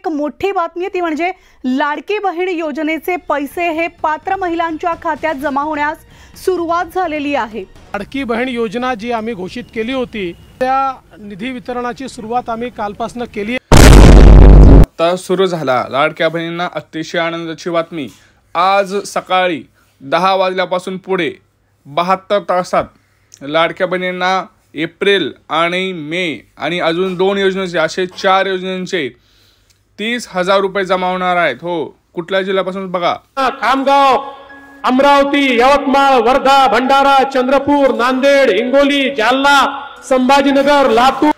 एक मोठी बातमी ती म्हणजे लाडकी बहीण योजनेचे पैसे हे पात्र महिलांच्या खात्यात जमा होण्यास सुरुवात झालेली आहे। लाडकी बहीण योजना जी आम्ही घोषित केली होती त्या निधी वितरणाची सुरुवात आम्ही कालपासून केली आहे। आता सुरू झाला लाडक्या बहिणींना अतिशय आनंदाची बातमी। आज सकाळी 10 वाजल्यापासून पुढे 72 तासात लाडक्या बहिणींना एप्रिल आणि मे आणि अजून 2 योजनेचे असे 4 योजनांचे 30,000 रुपये जमा होणार आहेत। हो, कुठल्या जिल्ह्यापासून बघा, खामगाव, अमरावती, यवतमाळ, वर्धा, भंडारा, चंद्रपूर, नांदेड, हिंगोली, जालना, संभाजीनगर, लातूर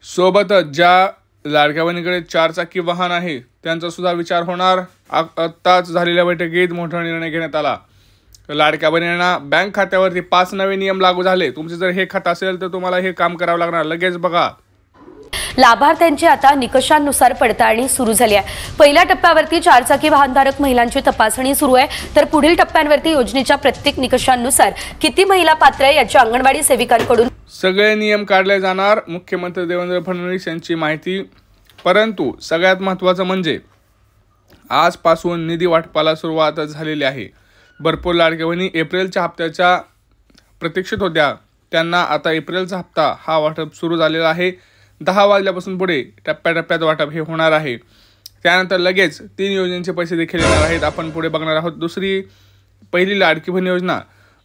सोबतच ज्या लाडक्या बहिणीकडे 4 चाकी वाहन आहे त्यांचा सुद्धा विचार होणार। आत्ताच झालेल्या बैठकीत मोठा निर्णय घेण्यात आला। लाडक्या बहिणींना बँक खात्यावरती 5 नवे नियम लागू झाले। तुमचे जर हे खातं असेल तर तुम्हाला हे काम करावं लागणार। लगेच बघा, लाभार्थ्यांची आता निकषांनुसार पडताळणी सुरू झाली आहे। पहिल्या टप्प्यावरती 4 चाकी वाहनधारक महिलांची तपासणी सुरू आहे, तर पुढील टप्प्यांवरती योजनेच्या प्रत्येक निकषांनुसार किती महिला पात्र आहे याची अंगणवाडी सेविकांकडून सगळे नियम काढले जाणार। मुख्यमंत्री देवेंद्र फडणवीस यांची माहिती। परंतु सगळ्यात महत्त्वाचं म्हणजे आजपासून निधी वाटपाला सुरुवात झालेली आहे। भरपूर लाडक्या बहिणी एप्रिलच्या हप्त्याच्या प्रतीक्षेत होत्या, त्यांना आता एप्रिलचा हप्ता हा वाटप सुरू झालेला आहे। 10 वाजल्यापासून पुढे टप्प्याटप्प्यात वाटप हे होणार आहे। त्यानंतर लगेच 3 योजनांचे पैसे देखील येणार आहेत। आपण पुढे बघणार आहोत पहिली लाडकी बहीण योजना।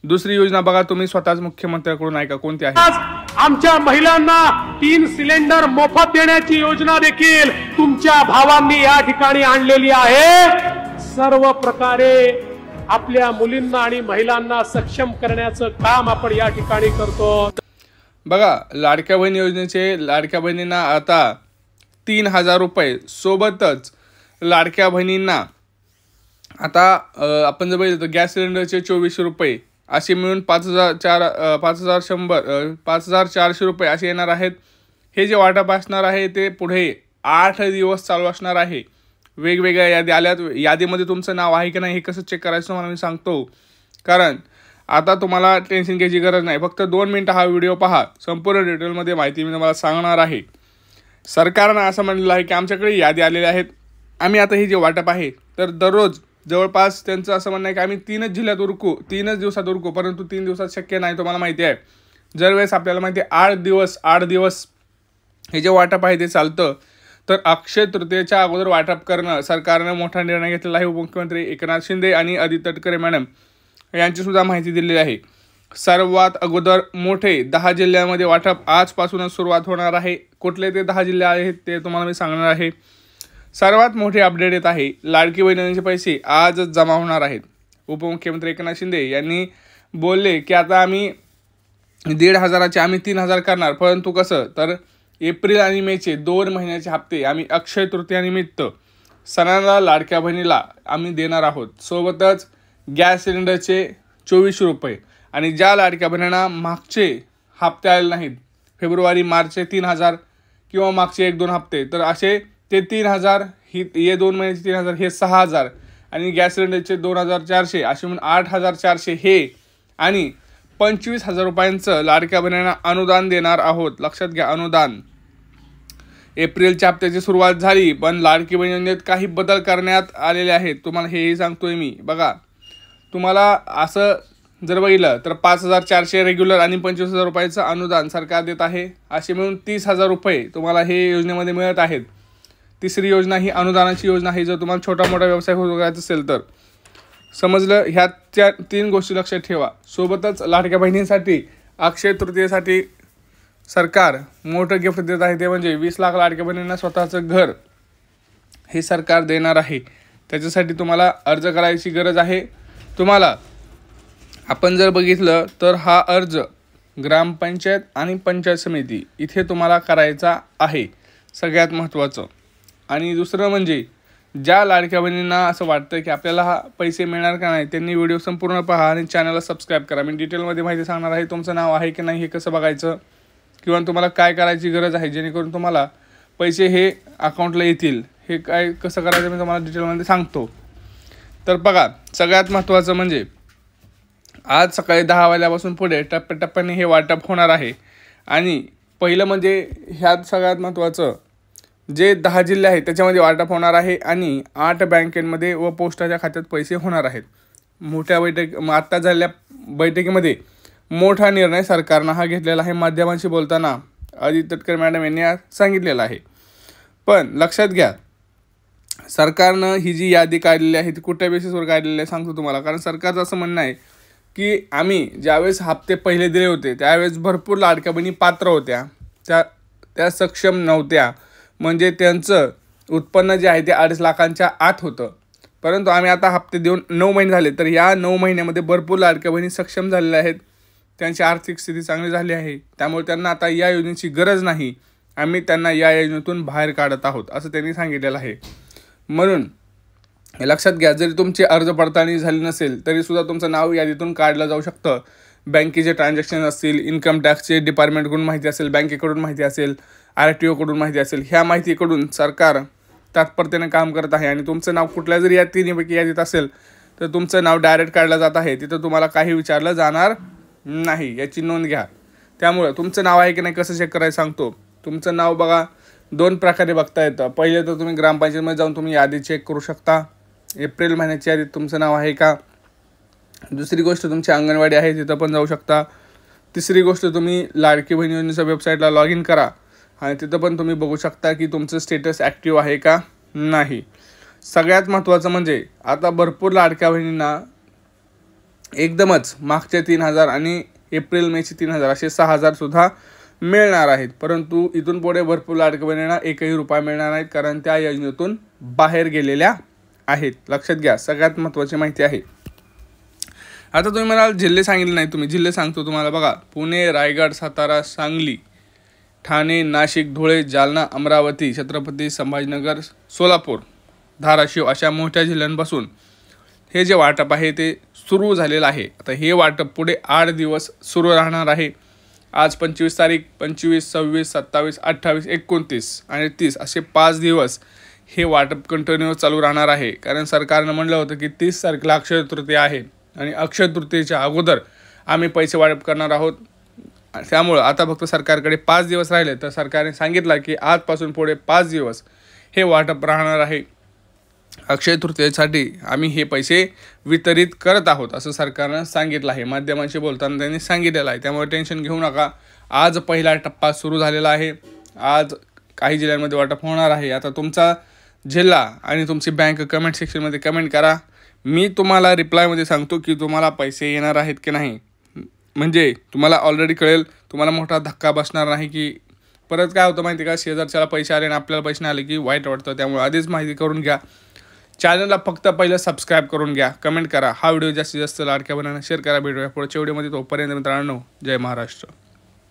दुसरी योजना बघा, तुम्ही स्वतःच मुख्यमंत्र्यांकडून ऐका कोणती आहे। आमच्या महिलांना 3 सिलेंडर मोफत देण्याची योजना देखील तुमच्या भावांनी या ठिकाणी आणलेली आहे। सर्व प्रकारे आपल्या मुलींना आणि महिलांना सक्षम करण्याचं काम आपण या ठिकाणी करतो। बघा, लाडक्या बहीण योजनेचे लाडक्या बहिणींना आता 3,000 रुपये, सोबतच लाडक्या बहिणींना आता आपण जर बघितलं तर गॅस सिलेंडरचे 2400 रुपये असे मिळून 5,400 रुपये असे येणार आहेत। हे जे वाटप असणार आहे ते पुढे 8 दिवस चालू असणार आहे। वेगवेगळ्या यादी आल्यात, यादीमध्ये तुमचं नाव आहे की नाही हे कसं चेक करायचं मला मी सांगतो। कारण आता तुम्हाला टेन्शन घ्यायची गरज नाही, फक्त 2 मिनिटं हा व्हिडिओ पहा, संपूर्ण डिटेलमध्ये माहिती मी तुम्हाला सांगणार आहे। सरकारनं असं म्हणलेलं आहे की आमच्याकडे यादी आलेली आहेत, आम्ही आता हे जे वाटप आहे तर दररोज जवळपास त्यांचं असं म्हणणं आहे की आम्ही 3च जिल्ह्यात उरकू, 3च दिवसात उरकू, परंतु 3 दिवसात शक्य नाही। तुम्हाला माहिती आहे जर वेळेस आपल्याला माहिती आहे 8 दिवस हे जे वाटप आहे ते चालतं, तर अक्षय तृतीयेच्या अगोदर वाटप करणं सरकारनं मोठा निर्णय घेतलेला आहे। उपमुख्यमंत्री एकनाथ शिंदे आणि आदित्य तटकरे मॅडम यांची सुद्धा माहिती दिलेली आहे। सर्वात अगोदर मोठे 10 जिल्ह्यांमध्ये वाटप आजपासूनच सुरुवात होणार आहे। कुठले ते 10 जिल्हे आहेत ते तुम्हाला मी सांगणार आहे। सर्वात मोठे अपडेट येत आहे, लाडकी बहिणींचे पैसे आजच जमा होणार आहेत। उपमुख्यमंत्री एकनाथ शिंदे यांनी बोलले की आता आम्ही 1,500चे आम्ही 3,000 करणार, परंतु कसं तर एप्रिल आणि मेचे 2 महिन्याचे हप्ते आम्ही अक्षय तृतीयानिमित्त सणाला लाडक्या बहिणीला आम्ही देणार आहोत। सोबतच गॅस सिलेंडरचे 2400 रुपये आणि ज्या लाडक्या बहिणींना मागचे हप्ते आले नाहीत, फेब्रुवारी मार्चचे 3,000 किंवा मागचे 1-2 हप्ते, तर असे ते 3,000 हे 2 महिन्याचे 3,000 हे 6,000 आणि गॅस सिलेंडरचे 2,400 असे म्हणून 8,400 हे आणि 25,000 रुपयांचं लाडक्या बहिणींना अनुदान देणार आहोत। लक्षात घ्या, अनुदान। एप्रिलच्या हप्त्याची सुरुवात झाली, पण लाडकी बहीण योजनेत काही बदल करण्यात आलेले आहेत। तुम्हाला हेही सांगतोय मी। बघा, तुम्हाला असं जर बघितलं तर 5,400 रेग्युलर आणि 25,000 रुपयाचं अनुदान सरकार देत आहे। असे मिळून 30,000 रुपये तुम्हाला हे योजनेमध्ये मिळत आहेत। तिसरी योजना ही अनुदानाची योजना आहे, जर तुम्हाला छोटा मोठा व्यवसाय सुरू करायचा असेल तर। समजलं, ह्या 3 गोष्टी लक्षात ठेवा। सोबतच लाडक्या बहिणींसाठी अक्षय तृतीयेसाठी सरकार मोठं गिफ्ट देत आहे, ते म्हणजे 20 लाख लाडक्या बहिणींना स्वतःचं घर हे सरकार देणार आहे। त्याच्यासाठी तुम्हाला अर्ज करायची गरज आहे। तुम्हाला आपण जर बघितलं तर हा अर्ज ग्रामपंचायत आणि पंचायत समिती इथे तुम्हाला करायचा आहे, सगळ्यात महत्त्वाचं। आणि दुसरं म्हणजे ज्या लाडक्या बहिणींना असं वाटतं की आपल्याला हा पैसे मिळणार का नाही, त्यांनी व्हिडिओ संपूर्ण पहा आणि चॅनलला सबस्क्राईब करा। मी डिटेलमध्ये माहिती सांगणार आहे, तुमचं नाव आहे की नाही हे कसं बघायचं किंवा तुम्हाला काय करायची गरज आहे जेणेकरून तुम्हाला पैसे हे अकाउंटला येतील, हे काय कसं करायचं मी तुम्हाला डिटेलमध्ये सांगतो। तर बघा, सगळ्यात महत्त्वाचं म्हणजे आज सकाळी 10 वाजल्यापासून पुढे टप्प्याटप्प्याने हे वाटप होणार आहे। आणि पहिलं म्हणजे ह्यात सगळ्यात महत्त्वाचं जे 10 जिल्हे आहेत त्याच्यामध्ये वाटप होणार आहे आणि 8 बँकेमध्ये व पोस्टाच्या खात्यात पैसे होणार आहेत. मोठ्या आत्ता झालेल्या बैठकीमध्ये मोठा निर्णय सरकारनं हा घेतलेला आहे. माध्यमांशी बोलताना अदिती तटकरे मॅडम यांनी सांगितलेलं आहे. पण लक्षात घ्या, सरकारनं ही जी यादी काढलेली आहे ती कुठल्या बेसिसवर काढलेली आहे सांगतो तुम्हाला. कारण सरकारचं असं म्हणणं आहे की आम्ही ज्यावेळेस हप्ते पहिले दिले होते त्यावेळेस भरपूर लाडक्या बहिणी पात्र होत्या, त्या सक्षम नव्हत्या, म्हणजे त्यांचं उत्पन्न जे आहे ते 2.5 लाखांच्या आत होतं. परंतु आम्ही आता हप्ते देऊन 9 महिने झाले, तर या 9 महिन्यामध्ये भरपूर लाडक्या बहिणी सक्षम झालेल्या आहेत, त्यांची आर्थिक स्थिती चांगली झाली आहे, त्यामुळे त्यांना आता या योजनेची गरज नाही, आम्ही त्यांना या योजनेतून बाहेर काढत आहोत असं त्यांनी सांगितलेलं आहे. म्हणून लक्षात घ्या, जरी तुमची अर्ज पडताळणी झाली नसेल तरीसुद्धा तुमचं नाव यादीतून काढलं जाऊ शकतं. बँकेचे ट्रान्झॅक्शन असतील, इन्कम टॅक्सचे डिपार्टमेंटकडून माहिती असेल, बँकेकडून माहिती असेल, RTOकडून माहिती असेल, ह्या माहितीकडून सरकार तात्परतेने काम करत आहे. आणि तुमचं नाव कुठल्या जरी या तिन्हीपैकी यादीत असेल तर तुमचं नाव डायरेक्ट काढलं जात आहे, तिथं तुम्हाला काही विचारलं जाणार नाही, याची नोंद घ्या. त्यामुळं तुमचं नाव आहे की नाही कसं चेक करायचं सांगतो. तुमचं नाव बघा 2 प्रकारे बघता येतं. पहिले तर तुम्ही ग्रामपंचायतमध्ये जाऊन तुम्ही यादी चेक करू शकता, एप्रिल महिन्याची यादीत तुमचं नाव आहे का. दुसरी गोष्ट तुमची अंगणवाडी आहे तिथं पण जाऊ शकता. तिसरी गोष्ट तुम्ही लाडकी बहीण योजनेच्या वेबसाईटला लॉग इन करा आणि तिथं पण तुम्ही बघू शकता की तुमचं स्टेटस ॲक्टिव्ह आहे का नाही. सगळ्यात महत्त्वाचं म्हणजे आता भरपूर लाडक्या बहिणींना एकदमच मागच्या 3,000 आणि एप्रिल मेचे 3,000 असे 6,000 सुद्धा मिळणार आहेत. परंतु इथून पुढे भरपूर लाडक्या बहिणींना 1ही रुपया मिळणार नाहीत, कारण त्या योजनेतून बाहेर गेलेल्या आहेत. लक्षात घ्या, सगळ्यात महत्त्वाची माहिती आहे. आता तुम्ही म्हणाल जिल्हे सांगितले नाही, तुम्ही जिल्हे सांगतो तुम्हाला. बघा, पुणे, रायगड, सातारा, सांगली, ठाणे, नाशिक, धुळे, जालना, अमरावती, छत्रपती संभाजीनगर, सोलापूर, धाराशिव अशा मोठ्या जिल्ह्यांपासून हे जे वाटप आहे ते सुरू झालेलं आहे. आता हे वाटप पुढे 8 दिवस सुरू राहणार आहे. आज 25 तारीख, 25, 26, 27, 28, 29 आणि 30 असे 5 दिवस हे वाटप कंटिन्यू चालू राहणार आहे. कारण सरकारनं म्हणलं होतं की 30 तारखेला अक्षय तृतीया आहे आणि अक्षय तृतीयेच्या अगोदर आम्ही पैसे वाटप करणार आहोत. त्यामुळं आता फक्त सरकारकडे 5 दिवस राहिले, तर सरकारने सांगितलं की आजपासून पुढे 5 दिवस हे वाटप राहणार आहे. अक्षय तृतीयेसाठी आम्ही हे पैसे वितरित करत आहोत असं सरकारनं सांगितलं आहे. माध्यमांशी बोलताना त्यांनी सांगितलेलं आहे. त्यामुळे टेन्शन घेऊ नका. आज पहिला टप्पा सुरू झालेला आहे. आज काही जिल्ह्यांमध्ये वाटप होणार आहे. आता तुमचा जिल्हा आणि तुमची बँक कमेंट सेक्शनमध्ये कमेंट करा. मी तुम्हाला रिप्लायमध्ये सांगतो की तुम्हाला पैसे येणार आहेत की नाही, म्हणजे तुम्हाला ऑलरेडी कळेल, तुम्हाला मोठा धक्का बसणार नाही. की परत काय होतं माहिती का, शेजारच्याला पैसे आले आणि आपल्याला पैसे नाही आले की वाईट वाटतं. त्यामुळे आधीच माहिती करून घ्या. चॅनलला फक्त पहिलं सबस्क्राईब करून घ्या, कमेंट करा. हा व्हिडिओ जास्तीत जास्त लाडक्या बहिणींना शेअर करा. भेटूया पुढच्या व्हिडिओमध्ये. तोपर्यंत मित्रांनो, जय महाराष्ट्र.